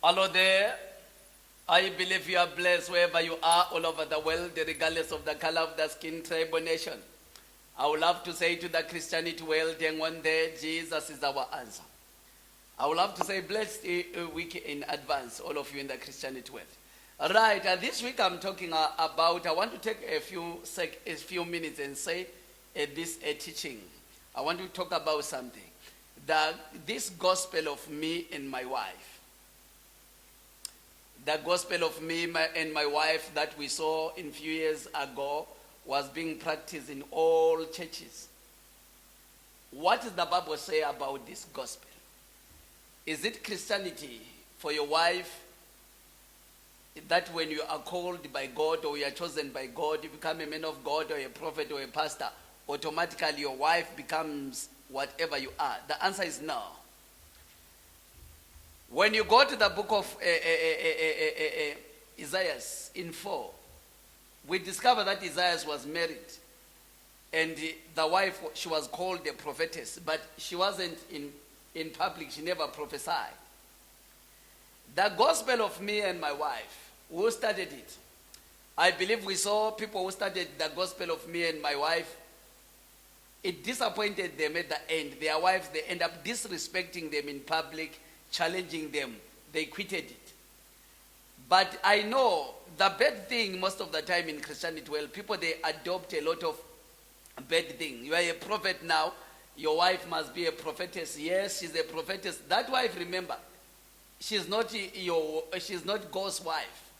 Hello there. I believe you are blessed wherever you are all over the world, regardless of the color of the skin, tribe, or nation. I would love to say to the Christianity world, and one day Jesus is our answer. I would love to say blessed week in advance, all of you in the Christianity world. All right, this week I'm talking about, I want to take a few minutes and say this teaching. I want to talk about something. This gospel of me and my wife. The gospel of me and my wife that we saw a few years ago was being practiced in all churches. What does the Bible say about this gospel? Is it Christianity for your wife that when you are called by God or you are chosen by God, you become a man of God or a prophet or a pastor, automatically your wife becomes whatever you are? The answer is no. When you go to the book of Isaiah in 4, we discover that Isaiah was married. And the wife, she was called a prophetess, but she wasn't in public. She never prophesied. The gospel of me and my wife, who started it? I believe we saw people who started the gospel of me and my wife. It disappointed them at the end. Their wives, they end up disrespecting them in public, challenging them. They quitted it. But I know the bad thing most of the time in Christianity, well, people, they adopt a lot of bad things. You are a prophet now, your wife must be a prophetess. Yes, she's a prophetess. That wife, remember, she's not God's wife.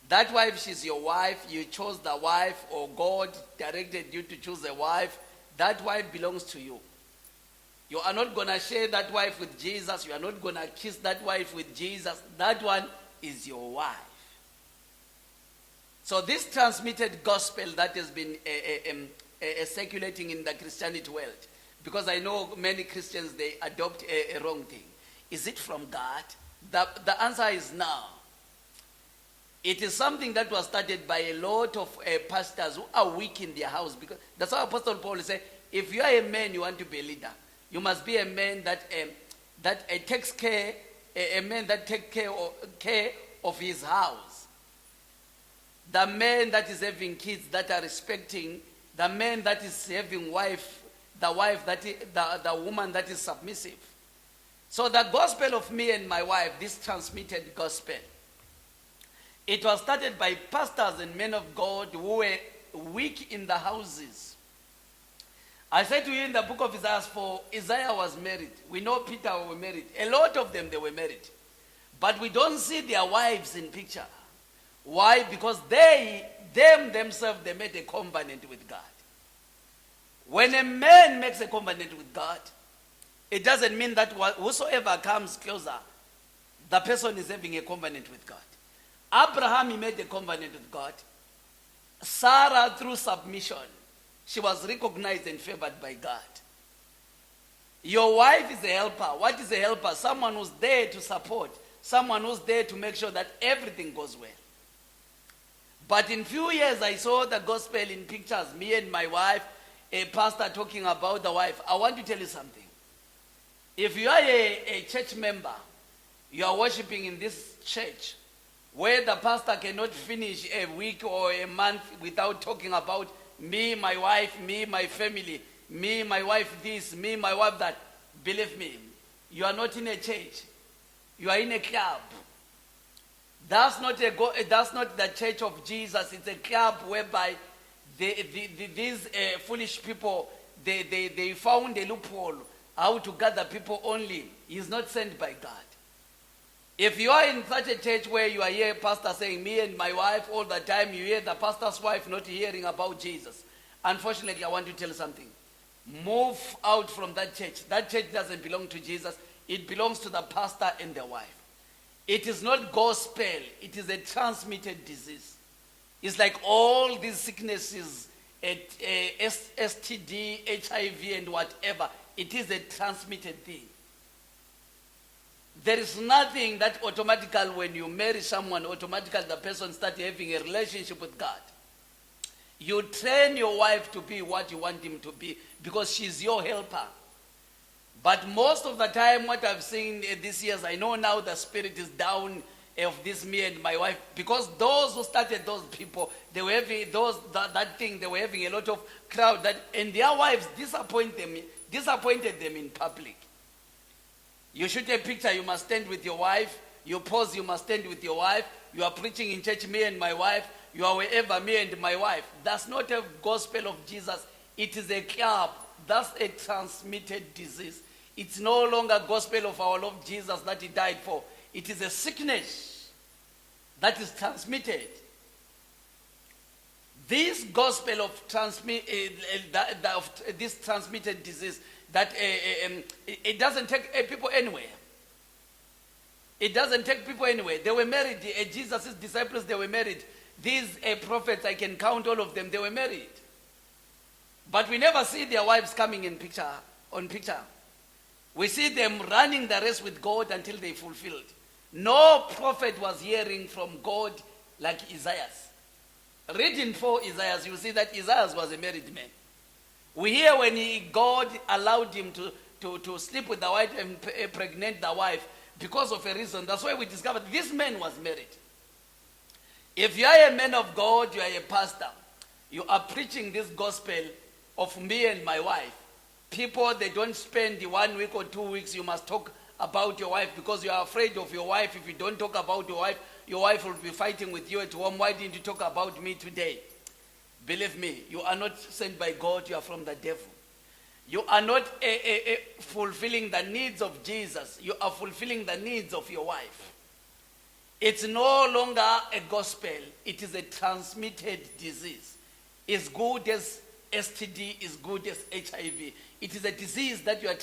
That wife, she's your wife. You chose the wife, or God directed you to choose a wife. That wife belongs to you. You are not going to share that wife with Jesus. You are not going to kiss that wife with Jesus. That one is your wife. So this transmitted gospel that has been circulating in the Christianity world, because I know many Christians, they adopt a wrong thing. Is it from God? The answer is no. It is something that was started by a lot of pastors who are weak in their house. Because that's why Apostle Paul said, if you are a man, you want to be a leader, you must be a man that takes care, a man that takes care of his house. The man that is having kids that are respecting, the man that is having wife, the woman that is submissive. So the gospel of me and my wife, this transmitted gospel, it was started by pastors and men of God who were weak in the houses. I said to you in the book of Isaiah, for Isaiah was married. We know Peter was married. A lot of them, they were married. But we don't see their wives in picture. Why? Because themselves, they made a covenant with God. When a man makes a covenant with God, it doesn't mean that whosoever comes closer, the person is having a covenant with God. Abraham, he made a covenant with God. Sarah, through submission, she was recognized and favored by God. Your wife is a helper. What is a helper? Someone who's there to support. Someone who's there to make sure that everything goes well. But in few years, I saw the gospel in pictures, me and my wife, a pastor talking about the wife. I want to tell you something. If you are a church member, you are worshiping in this church, where the pastor cannot finish a week or a month without talking about me, my wife, me, my family, me, my wife this, me, my wife that, believe me, you are not in a church. You are in a club. That's not the church of Jesus. It's a club whereby these foolish people, they found a loophole how to gather people only. He's not sent by God. If you are in such a church where you are here, pastor saying, me and my wife all the time, you hear the pastor's wife not hearing about Jesus. Unfortunately, I want to tell you something. Move out from that church. That church doesn't belong to Jesus. It belongs to the pastor and the wife. It is not gospel. It is a transmitted disease. It's like all these sicknesses, STD, HIV, and whatever. It is a transmitted thing. There is nothing that automatically, when you marry someone, automatically the person starts having a relationship with God. You train your wife to be what you want him to be because she's your helper. But most of the time, what I've seen this years, I know now the spirit is down of this me and my wife, because those who started those people, they were having that thing, they were having a lot of crowd that, and their wives disappointed them in public. You shoot a picture, you must stand with your wife. You pose, you must stand with your wife. You are preaching in church, me and my wife. You are wherever, me and my wife. That's not a gospel of Jesus. It is a club. That's a transmitted disease. It's no longer gospel of our Lord Jesus that he died for. It is a sickness that is transmitted. This gospel of this transmitted disease, that it doesn't take people anywhere. It doesn't take people anywhere. They were married. Jesus' disciples, they were married. These prophets, I can count all of them, they were married. But we never see their wives coming in on picture. We see them running the race with God until they fulfilled. No prophet was hearing from God like Isaiah. Reading for Isaiah, you see that Isaiah was a married man. We hear when God allowed him to sleep with the wife and pregnant the wife because of a reason. That's why we discovered this man was married. If you are a man of God, you are a pastor, you are preaching this gospel of me and my wife. People, they don't spend the 1 week or 2 weeks, you must talk about your wife because you are afraid of your wife. If you don't talk about your wife will be fighting with you at home. Why didn't you talk about me today? Believe me, you are not sent by God, you are from the devil. You are not fulfilling the needs of Jesus. You are fulfilling the needs of your wife. It's no longer a gospel. It is a transmitted disease. As good as STD, is good as HIV. It is a disease that you are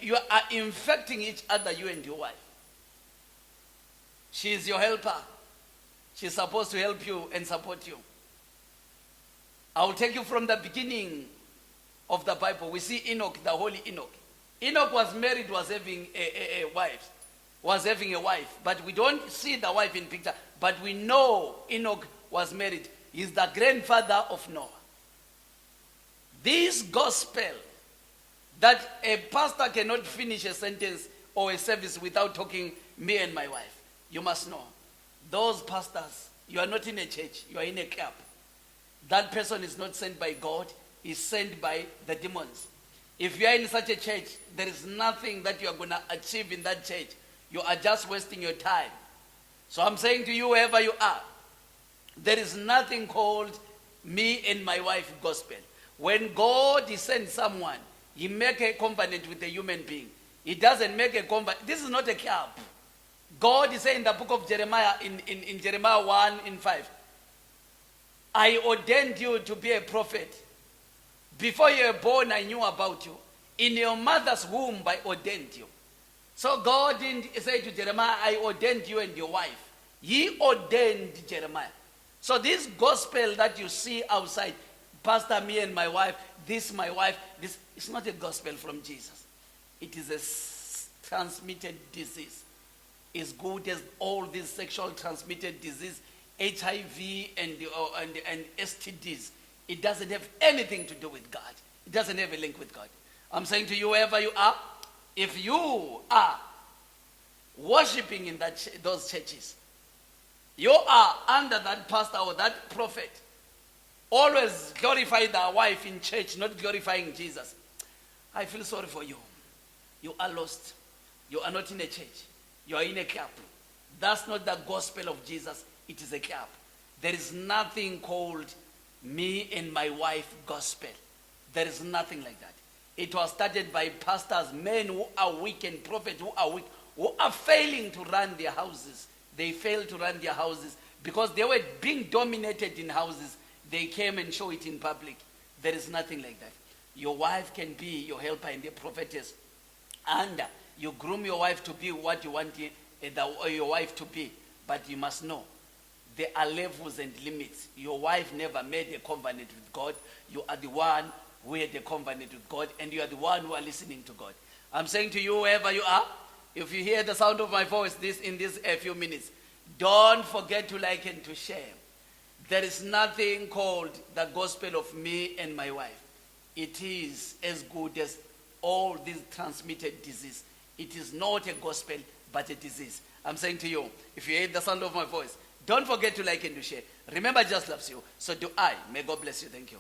you are infecting each other, you and your wife. She is your helper. She's supposed to help you and support you. I will take you from the beginning of the Bible. We see Enoch, the holy Enoch. Enoch was married, was having a wife, but we don't see the wife in picture. But we know Enoch was married. He's the grandfather of Noah. This gospel that a pastor cannot finish a sentence or a service without talking me and my wife. You must know. Those pastors, you are not in a church, you are in a camp. That person is not sent by God, he's sent by the demons. If you are in such a church, there is nothing that you are going to achieve in that church. You are just wasting your time. So I'm saying to you, wherever you are, there is nothing called me and my wife gospel. When God sends someone, he make a covenant with a human being. He doesn't make a covenant. This is not a club. God is saying in the book of Jeremiah, in Jeremiah 1:5, I ordained you to be a prophet. Before you were born, I knew about you. In your mother's womb, I ordained you. So God didn't say to Jeremiah, I ordained you and your wife. He ordained Jeremiah. So this gospel that you see outside, Pastor, me and my wife, this my wife, this is not a gospel from Jesus. It is a transmitted disease. As good as all these sexual transmitted disease, HIV and STDs. It doesn't have anything to do with God. It doesn't have a link with God. I'm saying to you, wherever you are, if you are worshiping in those churches, you are under that pastor or that prophet, always glorify the wife in church, not glorifying Jesus. I feel sorry for you. You are lost. You are not in a church. You are in a camp. That's not the gospel of Jesus. It is a camp. There is nothing called me and my wife gospel. There is nothing like that. It was started by pastors, men who are weak, and prophets who are weak, who are failing to run their houses. They failed to run their houses because they were being dominated in houses. They came and show it in public. There is nothing like that. Your wife can be your helper and the prophetess. And you groom your wife to be what you want your wife to be. But you must know, there are levels and limits. Your wife never made a covenant with God. You are the one who had a covenant with God, and you are the one who are listening to God. I'm saying to you, wherever you are, if you hear the sound of my voice in this few minutes, don't forget to like and to share. There is nothing called the gospel of me and my wife. It is as good as all these transmitted disease. It is not a gospel, but a disease. I'm saying to you, if you hear the sound of my voice, don't forget to like and to share. Remember, Jesus loves you. So do I. May God bless you. Thank you.